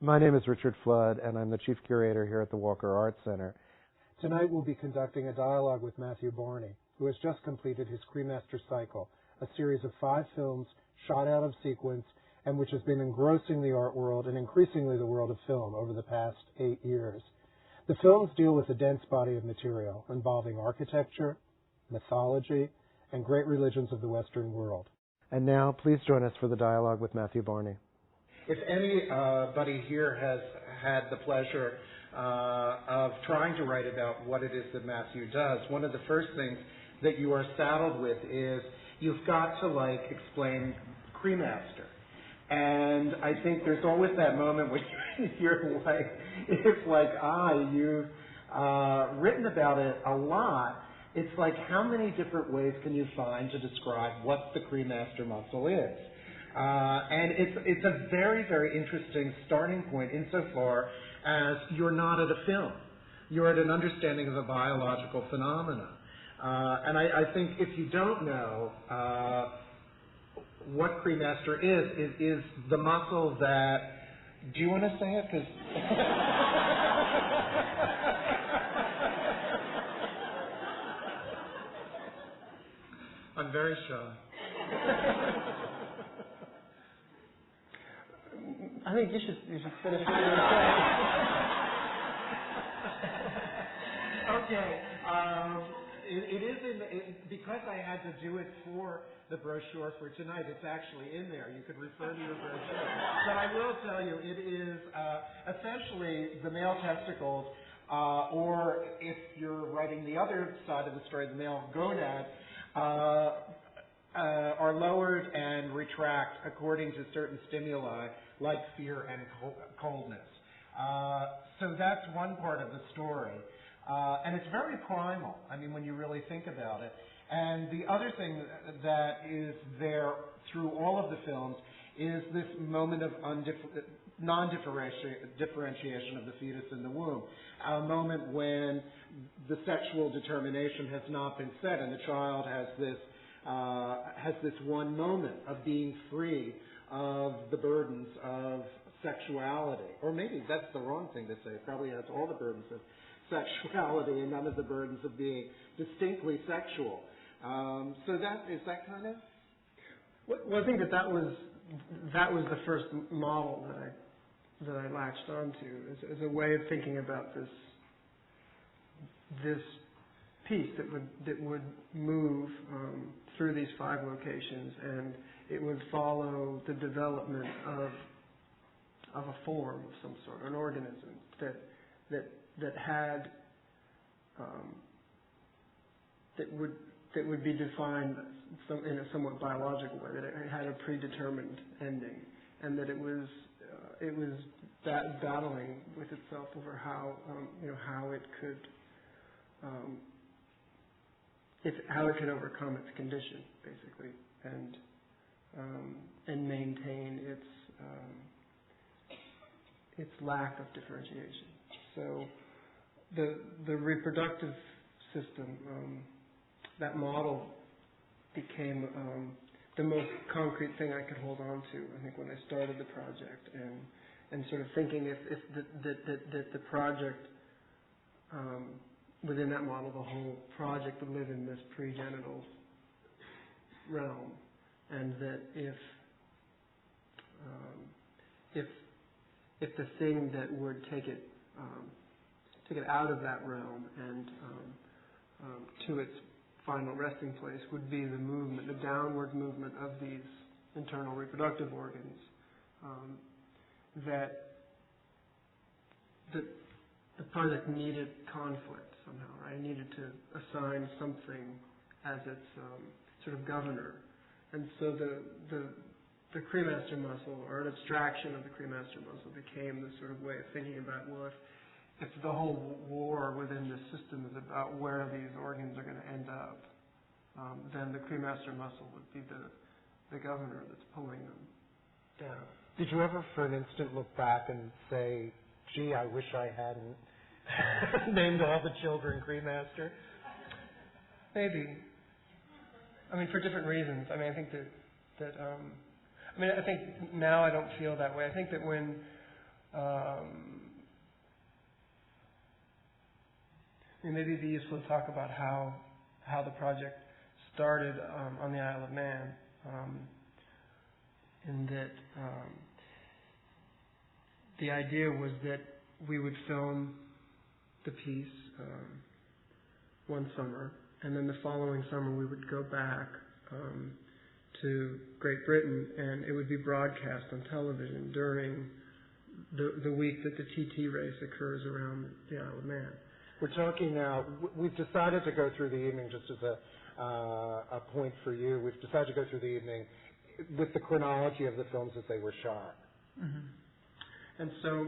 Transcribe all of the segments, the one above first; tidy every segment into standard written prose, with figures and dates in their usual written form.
My name is Richard Flood, and I'm the Chief Curator here at the Walker Art Center. Tonight we'll be conducting a dialogue with Matthew Barney, who has just completed his Cremaster Cycle, a series of 5 films shot out of sequence and which has been engrossing the art world and increasingly the world of film over the past 8 years. The films deal with a dense body of material involving architecture, mythology, and great religions of the Western world. And now, please join us for the dialogue with Matthew Barney. If anybody here has had the pleasure of trying to write about what it is that Matthew does, one of the first things that you are saddled with is you've got to explain Cremaster. And I think there's always that moment when you're like, you've written about it a lot. It's like, how many different ways can you find to describe what the Cremaster muscle is? And it's a very, very interesting starting point insofar as you're not at a film. You're at an understanding of a biological phenomena. And I think if you don't know what Cremaster is the muscle that... Do you want to say it? 'Cause I'm very shy. I think you should finish what you were saying. Okay. It is because I had to do it for the brochure for tonight. It's actually in there. You could refer to your brochure. But I will tell you, it is essentially the male testicles, or if you're writing the other side of the story, the male gonad, are lowered and retract according to certain stimuli like fear and coldness. So that's one part of the story. And it's very primal, when you really think about it. And the other thing that is there through all of the films is this moment of non-differentiation of the fetus in the womb, a moment when the sexual determination has not been set, and the child has this one moment of being free of the burdens of sexuality. Or maybe that's the wrong thing to say. It probably has all the burdens of sexuality and none of the burdens of being distinctly sexual. So is that kind of... Well, I think that was the first model that I latched onto as a way of thinking about this piece that would move through these 5 locations, and it would follow the development of a form of some sort, an organism that had that would be defined in a somewhat biological way, that it had a predetermined ending, and that it was battling with itself over how it could overcome its condition, basically, and maintain its lack of differentiation. So the reproductive system, that model became the most concrete thing I could hold on to, I think, when I started the project, and sort of thinking if the project, within that model, the whole project would live in this pregenital realm, and that if the thing that would take it out of that realm and to its final resting place would be the movement, the downward movement of these internal reproductive organs, that the project needed conflict somehow, right? It needed to assign something as its sort of governor. And so the Cremaster muscle, or an abstraction of the Cremaster muscle, became the sort of way of thinking about, well, if the whole war within this system is about where these organs are going to end up, then the Cremaster muscle would be the governor that's pulling them down. Did you ever, for an instant, look back and say, gee, I wish I hadn't named all the children Cremaster? Maybe. For different reasons. I think that I think now I don't feel that way. I think that when maybe it'd be useful to talk about how the project started on the Isle of Man, in that the idea was that we would film the piece one summer, and then the following summer we would go back to Great Britain, and it would be broadcast on television during the week that the TT race occurs around the Isle of Man. We're talking now, we've decided to go through the evening just as a point for you. We've decided to go through the evening with the chronology of the films as they were shot. Mm-hmm. And so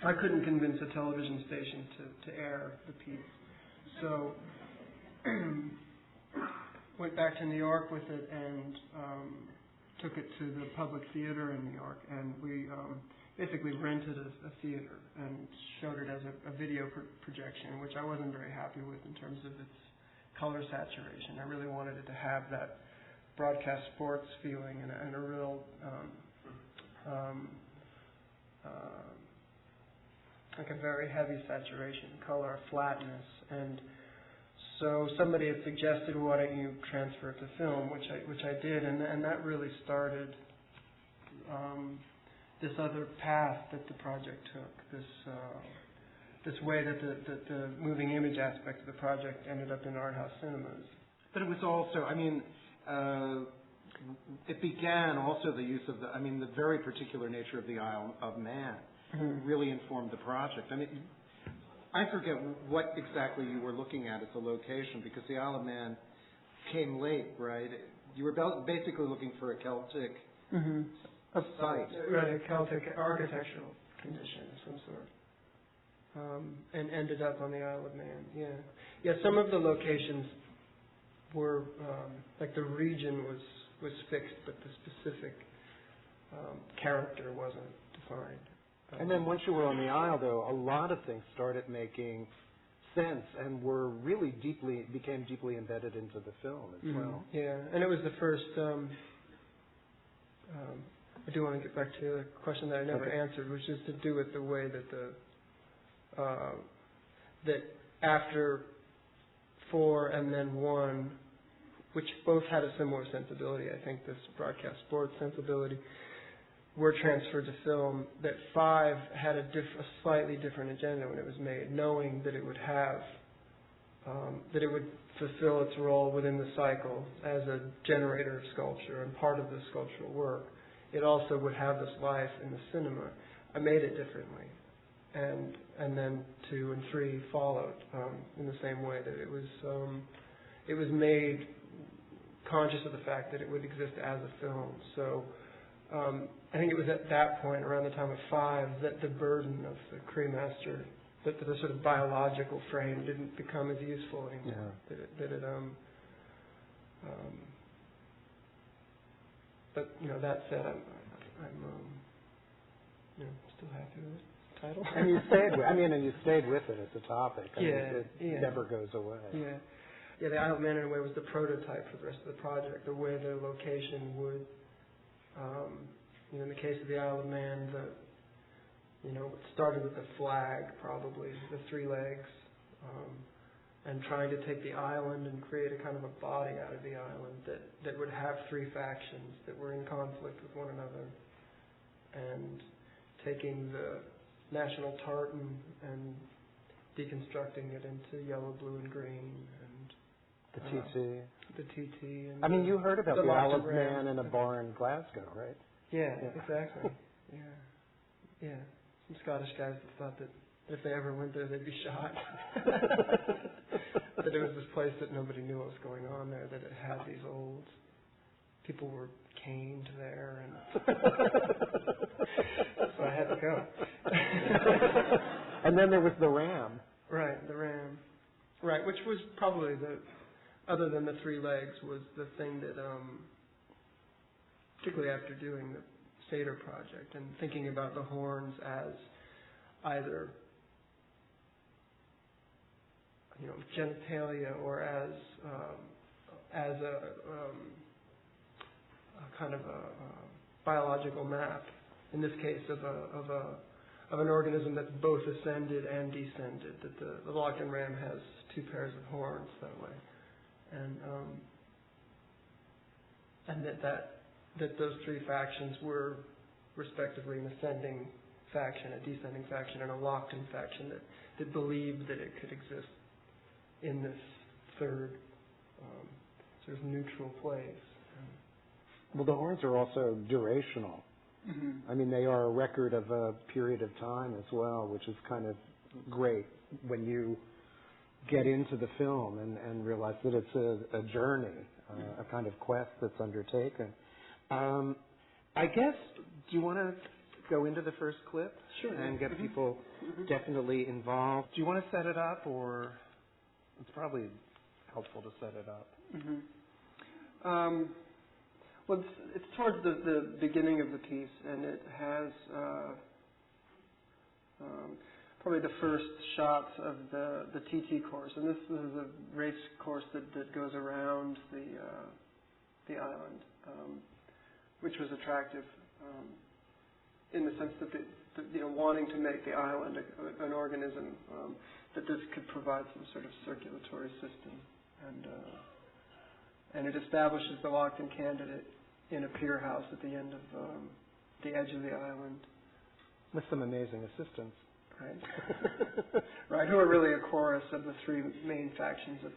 I couldn't convince a television station to air the piece. So went back to New York with it and took it to the Public Theater in New York, and we basically rented a theater and showed it as a video projection, which I wasn't very happy with in terms of its color saturation. I really wanted it to have that broadcast sports feeling and a real like a very heavy saturation color, flatness. And so somebody had suggested, well, why don't you transfer it to film, which I did, and that really started this other path that the project took, this way that the moving image aspect of the project ended up in art house cinemas. But it was also, it began also the use of the very particular nature of the Isle of Man really informed the project. I forget what exactly you were looking at as a location, because the Isle of Man came late, right? You were basically looking for a Celtic site. Right, a Celtic architectural condition of some sort. And ended up on the Isle of Man, yeah. Yeah, some of the locations were, like the region was fixed, but the specific character wasn't defined. And then once you were on the Isle, though, a lot of things started making sense and were really became deeply embedded into the film as well. Yeah, and it was the first, I do want to get back to the question that I never answered, which is to do with the way that that after 4 and then 1, which both had a similar sensibility, I think this broadcast sports sensibility, were transferred to film, that 5 had a slightly different agenda when it was made, knowing that it would have, that it would fulfill its role within the cycle as a generator of sculpture and part of the sculptural work. It also would have this life in the cinema. I made it differently. And then 2 and 3 followed in the same way, that it was made conscious of the fact that it would exist as a film. So I think it was at that point, around the time of 5, that the burden of the Cremaster, that the sort of biological frame didn't become as useful anymore. Yeah. But that said, I'm still happy with the title. And you stayed with it as a topic. It never goes away. Yeah. Yeah, the Isle of Man in a way was the prototype for the rest of the project. The way the location would, in the case of the Isle of Man, it started with the flag, probably the 3 legs, and trying to take the island and create a kind of a body out of the island that would have 3 factions that were in conflict with one another, and taking the national tartan and deconstructing it into yellow, blue, and green, and the TT. The TT. And you heard about the Isle of Man in a bar in Glasgow, right? Yeah. Exactly. Yeah. Some Scottish guys that thought that if they ever went there, they'd be shot. That it was this place that nobody knew what was going on there, that it had these old... People were caned there, and... So I had to go. And then there was the Ram. Right, the Ram. Right, which was probably other than the 3 legs, was the thing that, particularly after doing the Seder project and thinking about the horns as either, genitalia or as a kind of a biological map, in this case of of an organism that's both ascended and descended. That the locked-in ram has two pairs of horns that way, and that those three factions were respectively an ascending faction, a descending faction, and a locked-in faction that believed that it could exist in this third sort of neutral place. Well, the horns are also durational. I mean, they are a record of a period of time as well, which is kind of great when you get into the film and realize that it's a journey, a kind of quest that's undertaken. I guess, do you want to go into the first clip? Sure. And get people definitely involved? Do you want to set it up, or it's probably helpful to set it up? Well, it's towards the beginning of the piece, and it has probably the first shots of the TT course, and this is a race course that goes around the island, which was attractive in the sense that wanting to make the island an organism that this could provide some sort of circulatory system, and it establishes the locked-in candidate in a pier house at the end of the edge of the island, with some amazing assistants. Right. Right, who are really a chorus of the three main factions of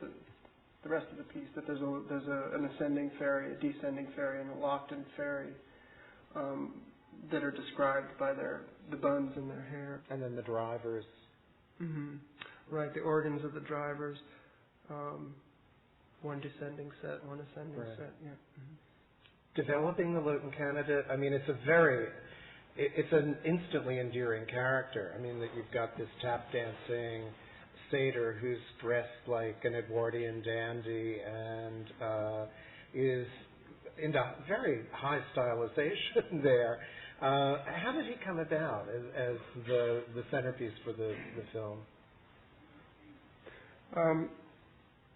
the rest of the piece. That there's an ascending ferry, a descending ferry, and a locked-in ferry that are described by the buns in their hair. And then the drivers. Right, the organs of the drivers. One descending set, one ascending set. Yeah. Developing the Lotan candidate. I mean, it's an instantly endearing character. I mean, that you've got this tap dancing satyr who's dressed like an Edwardian dandy and is into very high stylization there. How did he come about as the centerpiece for the film?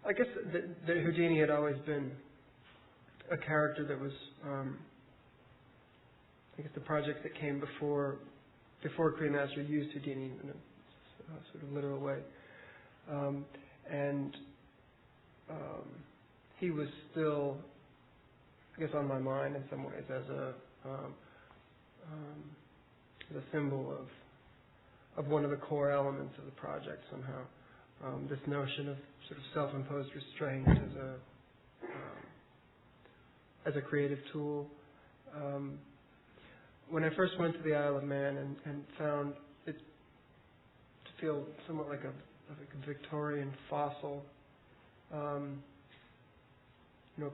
I guess that Houdini had always been a character that was, I guess, the project that came before Cremaster used Houdini in a sort of literal way, and he was still, I guess, on my mind in some ways as a symbol of one of the core elements of the project somehow. This notion of sort of self-imposed restraint as a creative tool. When I first went to the Isle of Man and found it to feel somewhat like a Victorian fossil,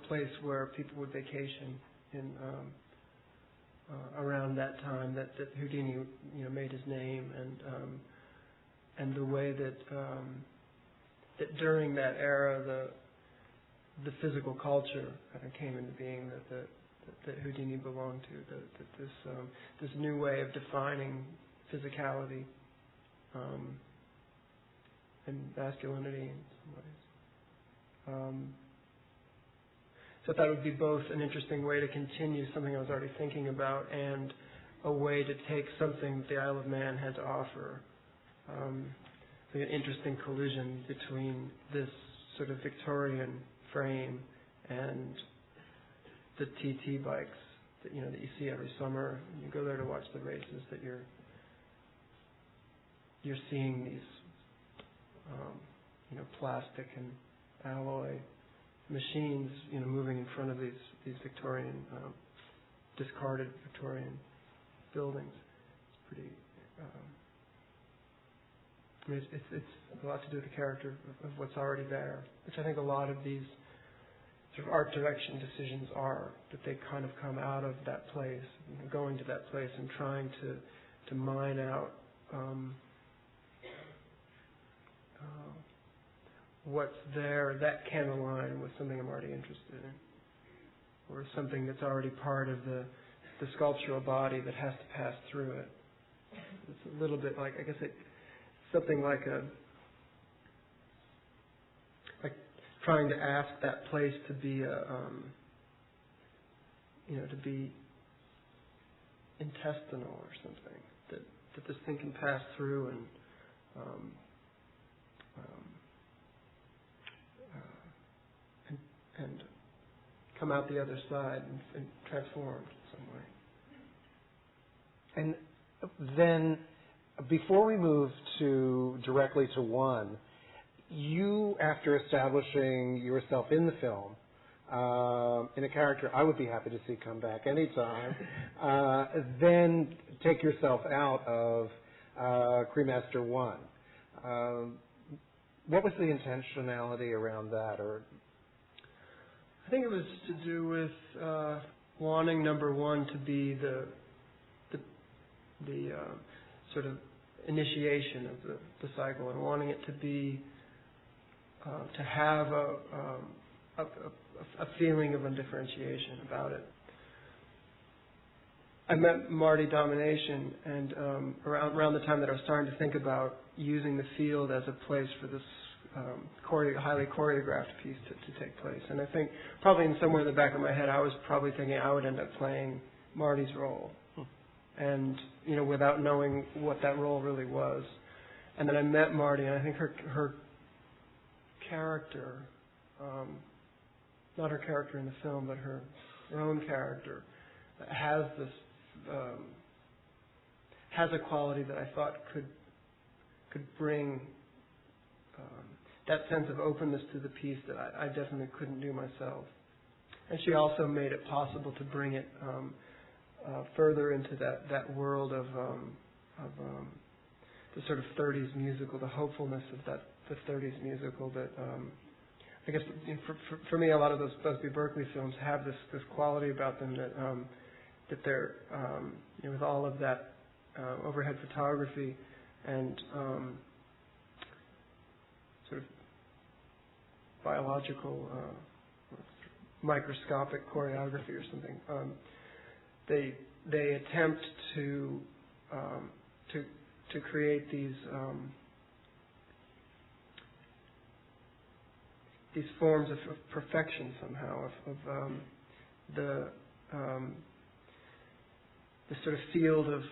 place where people would vacation in around that time that Houdini made his name, and the way that during that era the physical culture kind of came into being that Houdini belonged to, that this new way of defining physicality and masculinity in some ways. So I thought it would be both an interesting way to continue something I was already thinking about and a way to take something that the Isle of Man had to offer. Like an interesting collision between this sort of Victorian frame and the TT bikes that you see every summer. You go there to watch the races, that you're seeing these plastic and alloy machines moving in front of these Victorian discarded Victorian buildings. It's pretty it's a lot to do with the character of what's already there, which I think a lot of these sort of art direction decisions are, that they kind of come out of that place, going to that place and trying to mine out what's there that can align with something I'm already interested in, or something that's already part of the sculptural body that has to pass through it. It's a little bit like, I guess something like trying to ask that place to be to be intestinal or something. this thing can pass through and come out the other side and transformed in some way. And then, before we move directly to one, you, after establishing yourself in the film, in a character I would be happy to see come back anytime, then take yourself out of Cremaster 1. What was the intentionality around that? Or I think it was to do with wanting number one to be the sort of initiation of the cycle, and wanting it to be to have a feeling of undifferentiation about it. I met Marty Domination, and around the time that I was starting to think about using the field as a place for this highly choreographed piece to take place. And I think probably in somewhere in the back of my head, I was probably thinking I would end up playing Marty's role, and without knowing what that role really was. And then I met Marty, and I think her character, not her character in the film, but her own character, has this has a quality that I thought could bring that sense of openness to the piece that I definitely couldn't do myself. And she also made it possible to bring it further into that world of the sort of 30s musical, the hopefulness of the 30s musical that I guess for me, a lot of those Busby Berkeley films have this quality about them that they're with all of that overhead photography and sort of biological microscopic choreography or something. They attempt to create these forms of perfection somehow of the sort of field of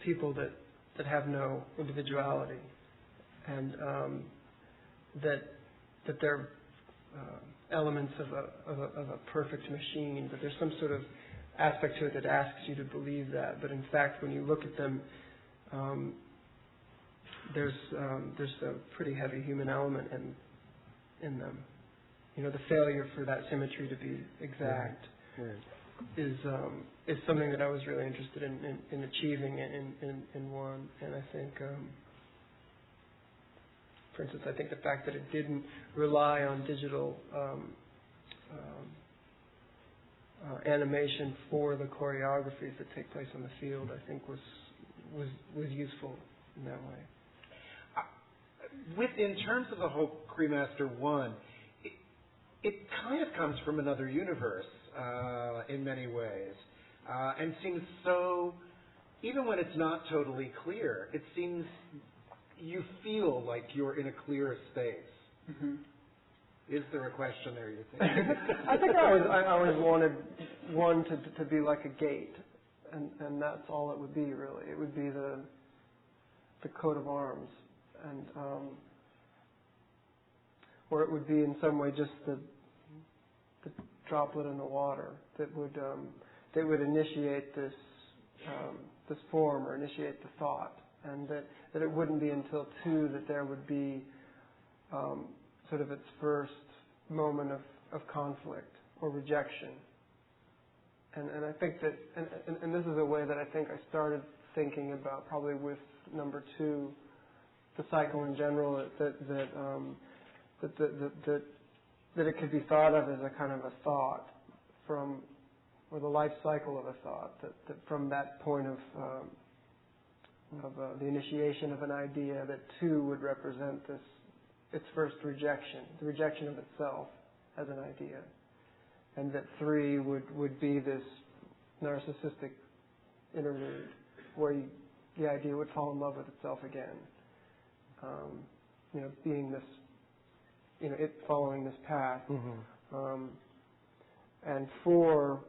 people that have no individuality, and that they're elements of a perfect machine, but there's some sort of aspect to it that asks you to believe that. But in fact, when you look at them, there's a pretty heavy human element in them. The failure for that symmetry to be exact is something that I was really interested in achieving in one. And I think, for instance, I think the fact that it didn't rely on digital animation for the choreographies that take place on the field, I think was useful in that way. In terms of the whole Cremaster 1, it kind of comes from another universe in many ways, and seems so, even when it's not totally clear, it seems you feel like you're in a clearer space. Mm-hmm. Is there a question there, you think? I think I always wanted one to be like a gate, and that's all it would be, really. It would be the coat of arms, and or it would be in some way just the droplet in the water that would initiate this form or initiate the thought, and that it wouldn't be until 2 that there would be sort of its first moment of conflict or rejection. And I think that, and this is a way that I think I started thinking about, probably with number 2, the cycle in general, that it could be thought of as a kind of a thought or the life cycle of a thought, that from that point of the initiation of an idea, that 2 would represent its first rejection, the rejection of itself as an idea, and that 3 would be this narcissistic interlude where the idea would fall in love with itself again, being this, it following this path, mm-hmm. And 4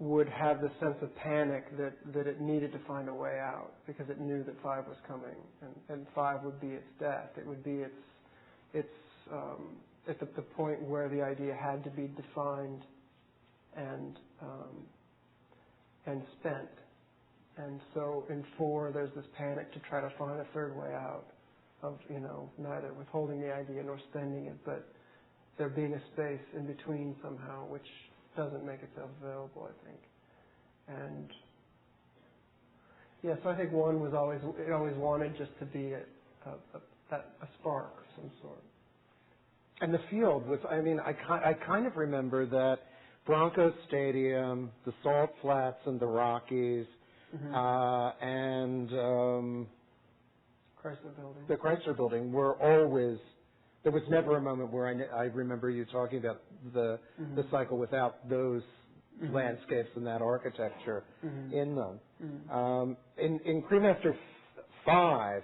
would have the sense of panic that it needed to find a way out because it knew that 5 was coming, and 5 would be its death. It would be its at the point where the idea had to be defined and spent. And so in 4, there's this panic to try to find a third way out of, neither withholding the idea nor spending it, but there being a space in between somehow, which doesn't make itself available, I think. And so I think 1 was always wanted just to be a spark of some sort. And the field was, I kind of remember that Broncos Stadium, the Salt Flats and the Rockies, and Chrysler Building. The Chrysler Building were always, there was never a moment where I remember you talking about the cycle without those landscapes and that architecture in them. In Cremaster 5,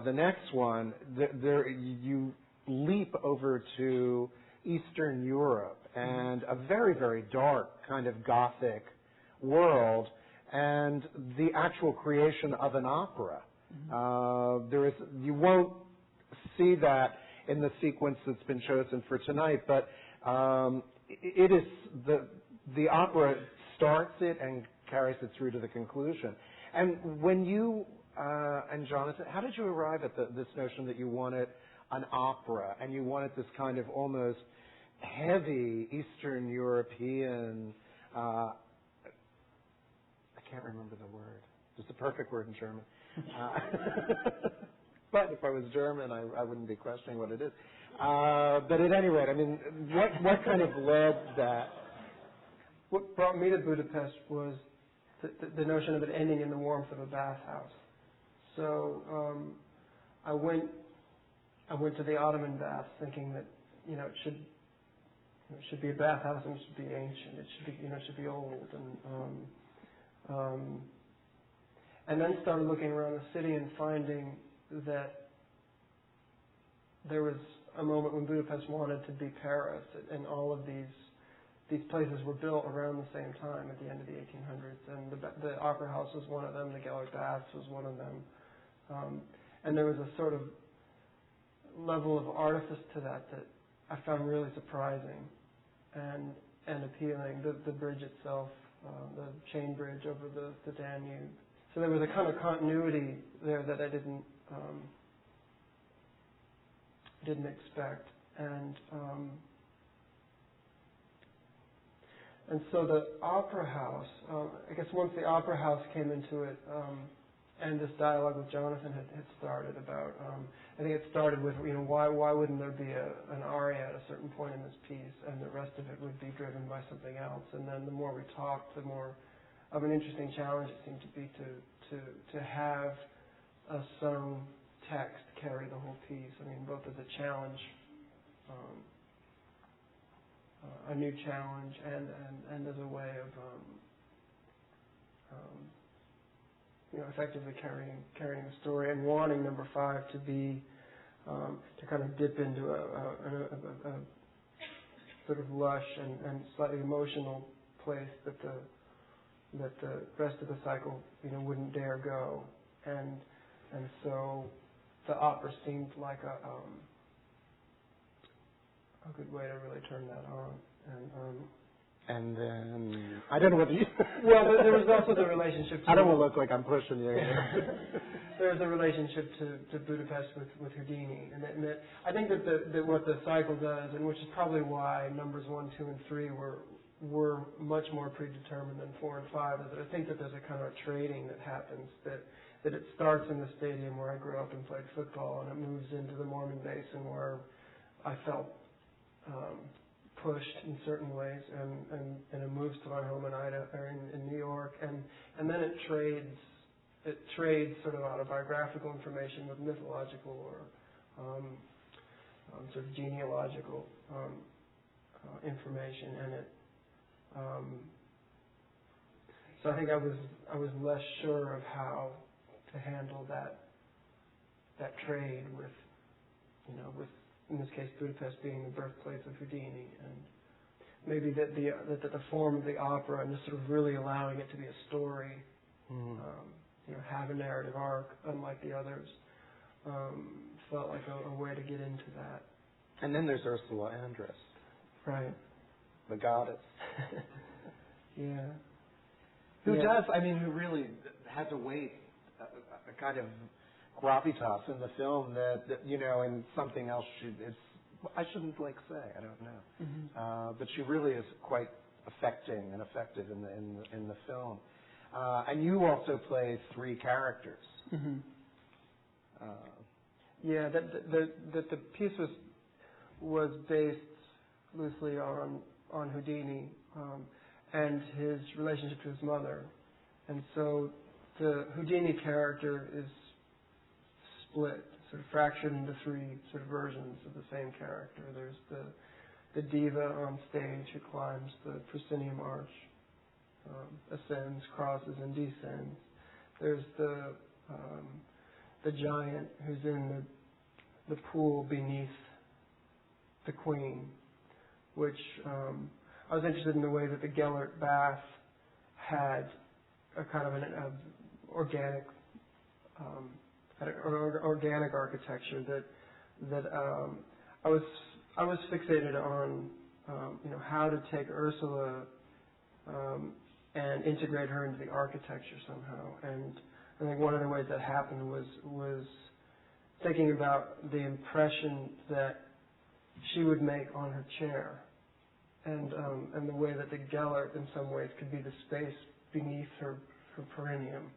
the next one, there you leap over to Eastern Europe and a very, very dark kind of Gothic world, and the actual creation of an opera. You won't see that in the sequence that's been chosen for tonight, but it is the opera starts it and carries it through to the conclusion. And when you and Jonathan, how did you arrive at this notion that you wanted an opera and you wanted this kind of almost heavy Eastern European? I can't remember the word. It's the perfect word in German. But if I was German, I wouldn't be questioning what it is. But at any rate, what kind of led that? What brought me to Budapest was the notion of it ending in the warmth of a bathhouse. So I went to the Ottoman baths thinking that it should be a bathhouse and it should be ancient. It should be old and then started looking around the city and finding that there was a moment when Budapest wanted to be Paris, and all of these places were built around the same time at the end of the 1800s, and the Opera House was one of them, the Gellert Baths was one of them, and there was a sort of level of artifice to that I found really surprising and appealing. The bridge itself, the chain bridge over the Danube. So there was a kind of continuity there that I didn't expect, and so the Opera House. I guess once the Opera House came into it, and this dialogue with Jonathan had started about. I think it started with why wouldn't there be an aria at a certain point in this piece, and the rest of it would be driven by something else. And then the more we talked, the more of an interesting challenge it seemed to be to have a sung text carry the whole piece. Both as a challenge, a new challenge, and as a way of effectively carrying the story, and wanting number 5 to be to kind of dip into a sort of lush and slightly emotional place that the rest of the cycle wouldn't dare go, and so the opera seemed like a good way to really turn that on. And then I don't know whether you. Well, there was also the relationship. I don't want to look like I'm pushing you. There's a relationship to Budapest with Houdini, and I think that what the cycle does, and which is probably why numbers 1, 2, and 3 were much more predetermined than 4 and 5, is that I think that there's a kind of a trading that happens, that it starts in the stadium where I grew up and played football, and it moves into the Mormon Basin where I felt pushed in certain ways, and it moves to my home in Idaho, or in New York, and then it trades sort of autobiographical information with mythological or sort of genealogical information, and it. So I think I was less sure of how to handle that trade with in this case Budapest being the birthplace of Houdini, maybe that the form of the opera and just sort of really allowing it to be a story, have a narrative arc unlike the others, felt like a way to get into that. And then there's Ursula Andress. Right. The goddess. Yeah. Who really has a weight, a kind of gravitas in the film that in something else I shouldn't say, I don't know. Mm-hmm. But she really is quite affecting and effective in the film. And you also play 3 characters. Mm-hmm. The piece was based loosely on Houdini and his relationship to his mother, and so the Houdini character is split, sort of fractured into 3 sort of versions of the same character. There's the diva on stage who climbs the proscenium arch, ascends, crosses, and descends. There's the giant who's in the pool beneath the queen, which I was interested in the way that the Gellert bath had a kind of an organic architecture that I was fixated on how to take Ursula and integrate her into the architecture somehow. And I think one of the ways that happened was thinking about the impression that she would make on her chair, and the way that the Gellert in some ways could be the space beneath her perineum,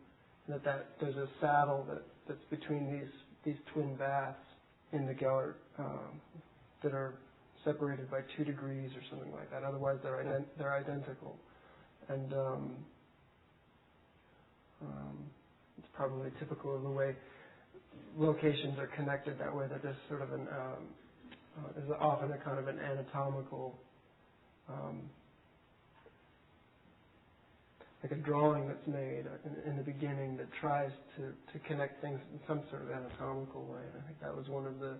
that there's a saddle that's between these twin baths in the Gellert that are separated by 2 degrees or something like that. Otherwise, they're identical, and it's probably typical of the way locations are connected that way. That there's sort of is often a kind of an anatomical, like a drawing that's made in the beginning that tries to connect things in some sort of anatomical way. And I think that was one of the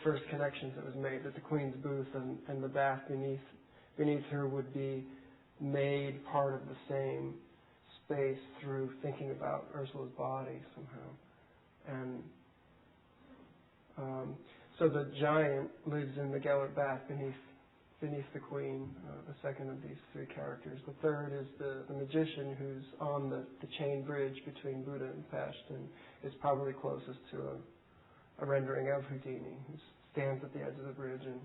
first connections that was made, that the Queen's booth and the bath beneath her would be made part of the same space through thinking about Ursula's body somehow. And so the giant lives in the Gellert bath beneath the Queen, the second of these 3 characters. The third is the magician who's on the chain bridge between Buddha and Pest, and is probably closest to a rendering of Houdini, who stands at the edge of the bridge and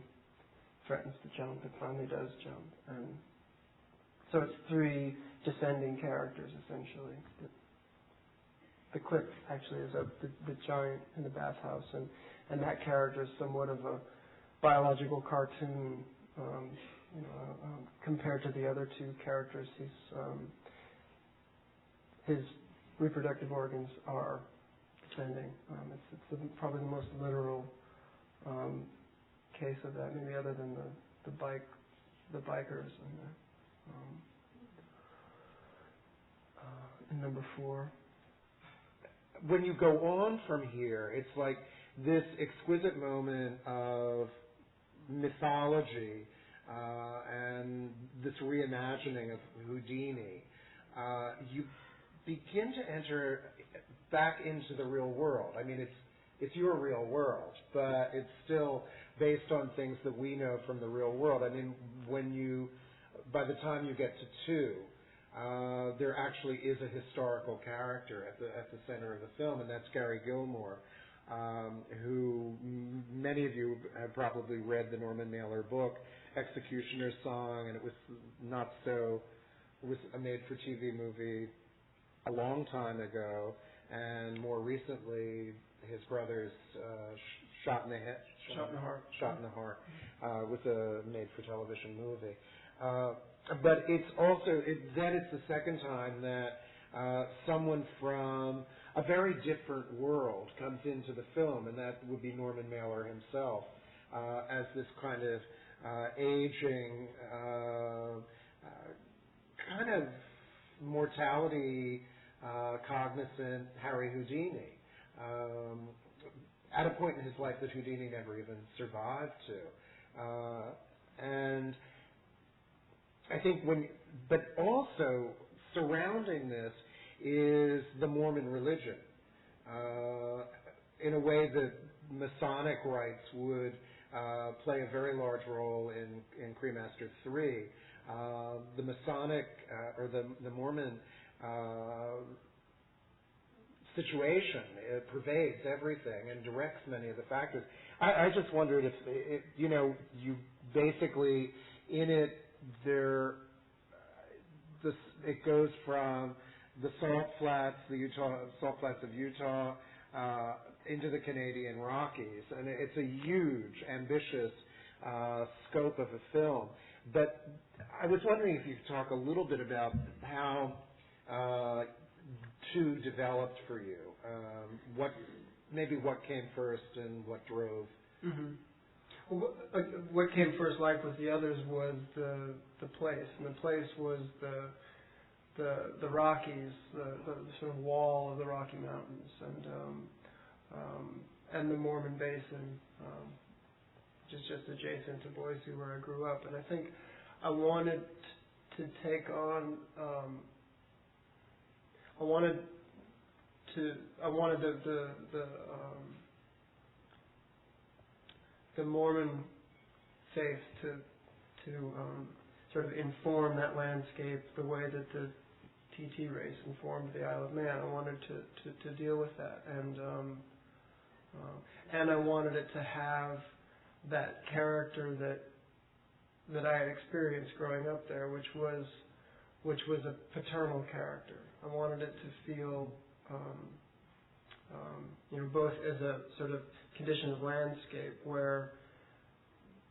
threatens to jump and finally does jump. And so it's 3 descending characters, essentially. The clip actually is of the giant in the bathhouse, and that character is somewhat of a biological cartoon, compared to the other 2 characters. His reproductive organs are descending. It's probably the most literal case of that, maybe other than the bikers in number 4. When you go on from here, it's like this exquisite moment of mythology and this reimagining of Houdini. You begin to enter back into the real world. I mean, it's your real world, but it's still based on things that we know from the real world. I mean, by the time you get to 2, there actually is a historical character at the center of the film, and that's Gary Gilmore, who many of you have probably read the Norman Mailer book, Executioner's Song, and it was a made-for-TV movie a long time ago, and more recently, his brother's Shot in the Heart was a made-for-television movie. But it's also, then it's the second time that someone from a very different world comes into the film, and that would be Norman Mailer himself, as this kind of aging, kind of mortality cognizant Harry Houdini, at a point in his life that Houdini never even survived to. And I think but also surrounding this is the Mormon religion. In a way, the Masonic rites would play a very large role in Cremaster 3. The Masonic or the Mormon situation, it pervades everything and directs many of the factors. I just wondered if you basically in it it goes from the salt flats of Utah into the Canadian Rockies, and it's a huge, ambitious scope of a film. But I was wondering if you could talk a little bit about how 2 developed for you. What came first and what drove? Mm-hmm. Well, what came first, like with the others, was the place, and the place was the Rockies, the sort of wall of the Rocky Mountains, and the Mormon Basin, which is just adjacent to Boise, where I grew up. And I think I wanted to take on. I wanted the Mormon faith to sort of inform that landscape the way that the TT race informed the Isle of Man. I wanted to deal with that, and I wanted it to have that character that I had experienced growing up there, which was a paternal character. I wanted it to feel, both as a sort of condition of landscape where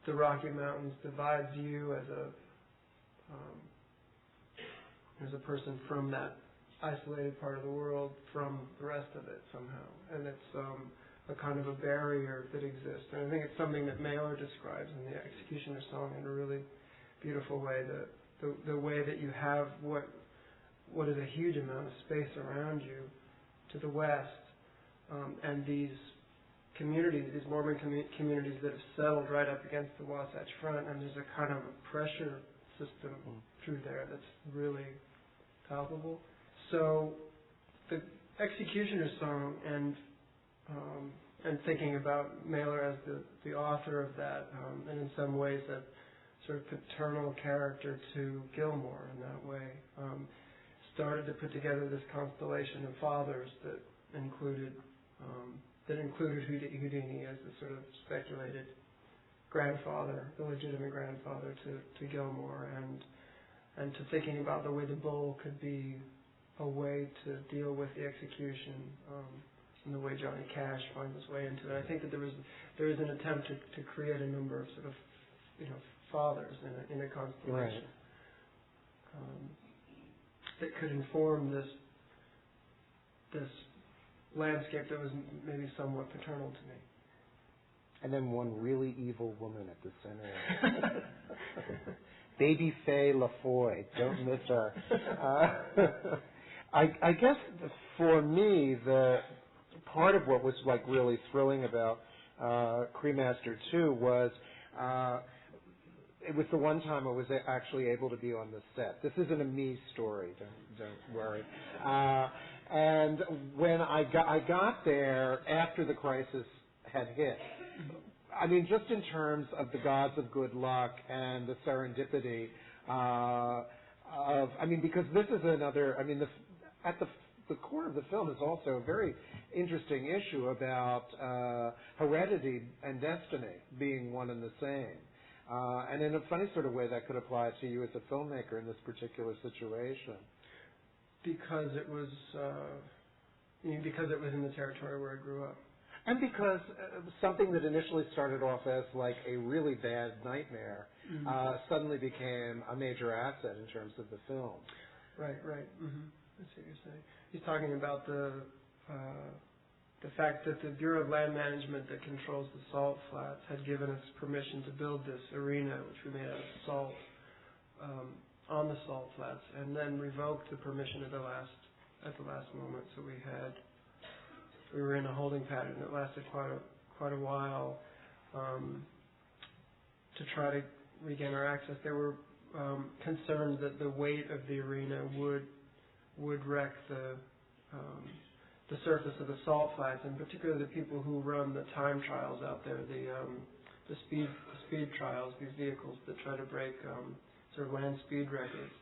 the Rocky Mountains divides you as a person from that isolated part of the world from the rest of it somehow, and it's a kind of a barrier that exists. And I think it's something that Mailer describes in the Executioner song in a really beautiful way. The way that you have what is a huge amount of space around you to the west, and these communities, these Mormon communities that have settled right up against the Wasatch Front, and there's a kind of a pressure system through there that's really palpable. So the Executioner song and thinking about Mailer as the author of that, and in some ways that sort of paternal character to Gilmore in that way, started to put together this constellation of fathers that included Houdini as the sort of speculated grandfather, the legitimate grandfather to Gilmore, and to thinking about the way the bull could be a way to deal with the execution, and the way Johnny Cash finds his way into it. I think that there is an attempt to create a number of sort of fathers in a constellation. Right. That could inform this landscape that was maybe somewhat paternal to me. And then one really evil woman at the center. Baby Faye LaFoy. Don't miss her. I guess for me, the part of what was like really thrilling about Cremaster 2 was it was the one time I was actually able to be on the set. This isn't a me story, don't worry. And when I got there after the crisis had hit, I mean, just in terms of the gods of good luck and the serendipity because this is another, at the core of the film is also a very interesting issue about heredity and destiny being one and the same. And in a funny sort of way, that could apply to you as a filmmaker in this particular situation. Because it was in the territory where I grew up. And because something that initially started off as like a really bad nightmare suddenly became a major asset in terms of the film. Right. Mm-hmm. That's what you're saying. He's talking about the fact that the Bureau of Land Management that controls the salt flats had given us permission to build this arena, which we made out of salt, on the salt flats, and then revoked the permission at the last moment. So we were in a holding pattern that lasted quite a while to try to regain our access. There were concerned that the weight of the arena would wreck the surface of the salt flats, and particularly the people who run the time trials out there, the speed trials. These vehicles that try to break sort of land speed records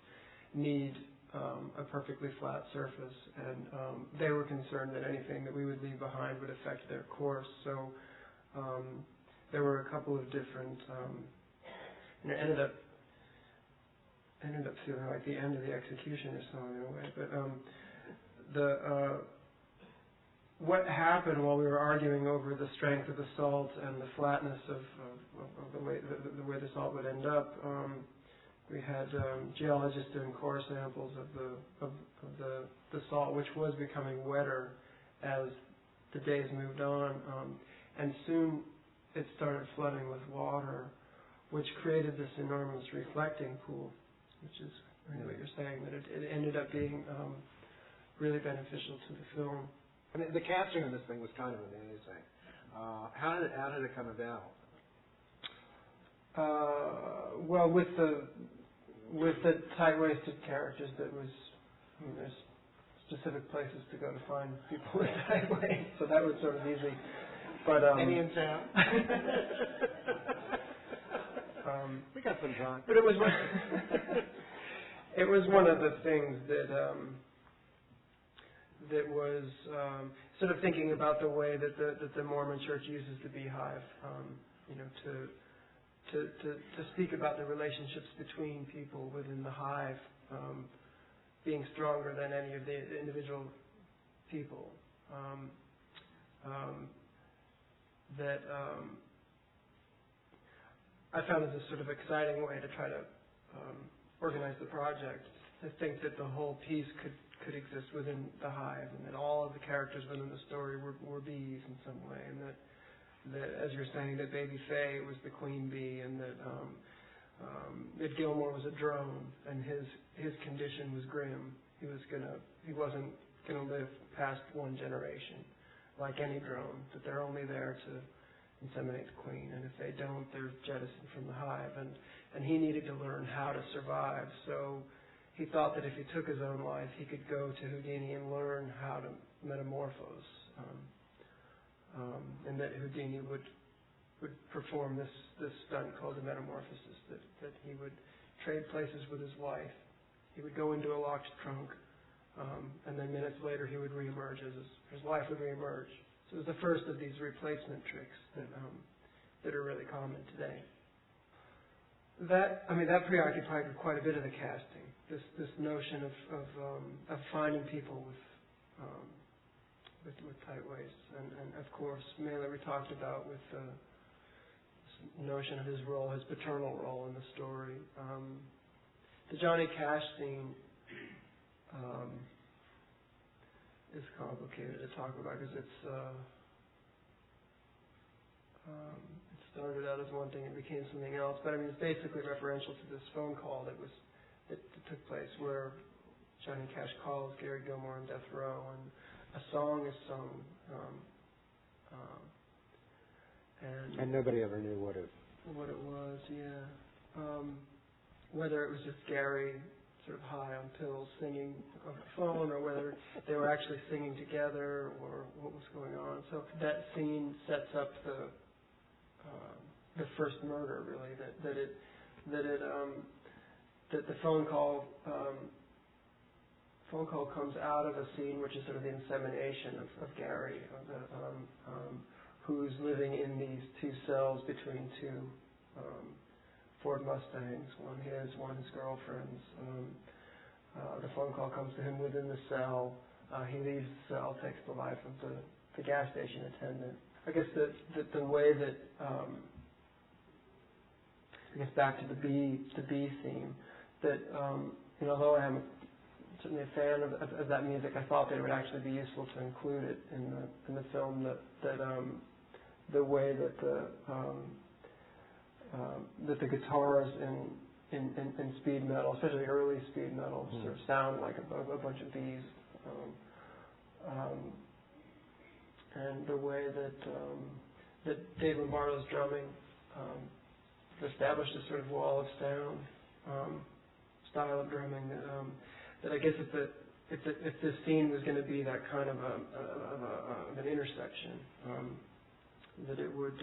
need a perfectly flat surface, and they were concerned that anything that we would leave behind would affect their course. So there were a couple of different. And it ended up feeling like the end of the execution or so in a way. But what happened while we were arguing over the strength of the salt and the flatness of the way the salt would end up, we had geologists doing core samples of the salt, which was becoming wetter as the days moved on, and soon it started flooding with water, which created this enormous reflecting pool, which is really what you're saying, that it ended up being really beneficial to the film. I mean, the casting of this thing was kind of amazing. How did it come about? Well, with the tight-waisted characters, there's specific places to go to find people with tight waist, so that was sort of easy. But any in town? We got some time. But it was one of the things that was sort of thinking about the way that the Mormon Church uses the beehive, to speak about the relationships between people within the hive being stronger than any of the individual people. I found it a sort of exciting way to try to organize the project, to think that the whole piece could exist within the hive, and that all of the characters within the story were bees in some way, and that as you're saying, that Baby Faye was the queen bee, and that Gilmore was a drone, and his condition was grim. He wasn't gonna live past one generation, like any drone. That they're only there to inseminate the queen, and if they don't, they're jettisoned from the hive. And he needed to learn how to survive. So he thought that if he took his own life, he could go to Houdini and learn how to metamorphose, and that Houdini would perform this stunt called the metamorphosis. That he would trade places with his wife. He would go into a locked trunk, and then minutes later he would reemerge as his wife would reemerge. So it was the first of these replacement tricks that are really common today. That preoccupied quite a bit of the casting. This notion of finding people with tight waists, and of course Mailer we talked about with this notion of his role, his paternal role in the story. The Johnny Cash scene is complicated to talk about because it started out as one thing and became something else. But I mean, it's basically referential to this phone call that took place where Johnny Cash calls Gary Gilmore on death row, and a song is sung, and nobody ever knew what it was. Yeah, whether it was just Gary sort of high on pills singing on the phone, or whether they were actually singing together, or what was going on. So that scene sets up the first murder, really. That the phone call comes out of a scene which is sort of the insemination of Gary, who's living in these two cells between two Ford Mustangs, one his girlfriend's. The phone call comes to him within the cell. He leaves the cell, takes the life of the gas station attendant. I guess the way that I guess back to the bee theme, that although I am certainly a fan of that music, I thought that it would actually be useful to include it in the film. That the way that the guitars in speed metal, especially early speed metal, sort of sound like a bunch of bees, and the way that Dave Lombardo's drumming established a sort of wall of sound style of drumming that I guess if this scene was going to be that kind of an intersection, that it would.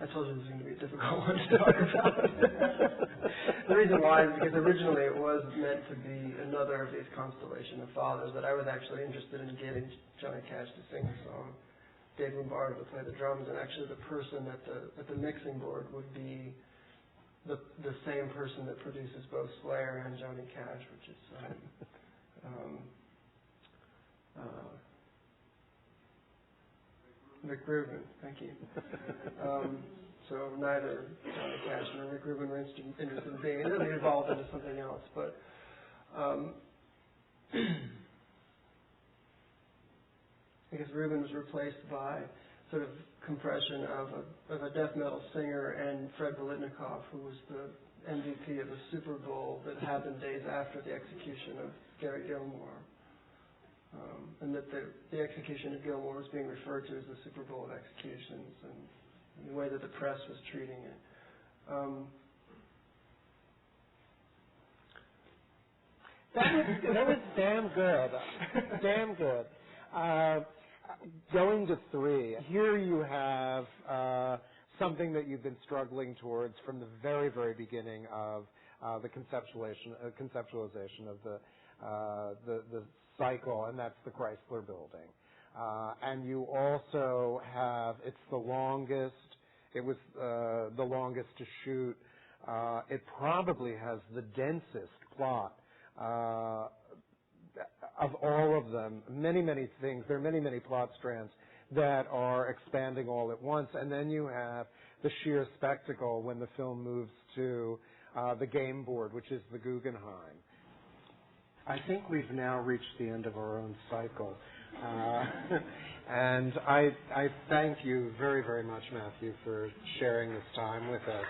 I told you this was going to be a difficult one to talk about. The reason why is because originally it was meant to be another of these constellation of fathers, that I was actually interested in getting Johnny Cash to sing the song, Dave Lombardo to play the drums, and actually the person at the mixing board would be the same person that produces both Slayer and Johnny Cash, which is Rick Rubin. Thank you. So neither Johnny Cash nor Rick Rubin were interested in being. It really evolved into something else, but I guess Rubin was replaced by sort of compression of a death metal singer and Fred Bolitnikoff, who was the MVP of a Super Bowl that happened days after the execution of Gary Gilmore. And that the execution of Gilmore was being referred to as the Super Bowl of executions, and the way that the press was treating it. That was damn good. Damn good. Going to 3, here you have something that you've been struggling towards from the very, very beginning of the conceptualization of the cycle, and that's the Chrysler Building. And you also have, it's the longest, it was the longest to shoot. It probably has the densest plot of all of them. Many, many things. There are many, many plot strands that are expanding all at once. And then you have the sheer spectacle when the film moves to the game board, which is the Guggenheim. I think we've now reached the end of our own cycle. And I thank you very, very much, Matthew, for sharing this time with us.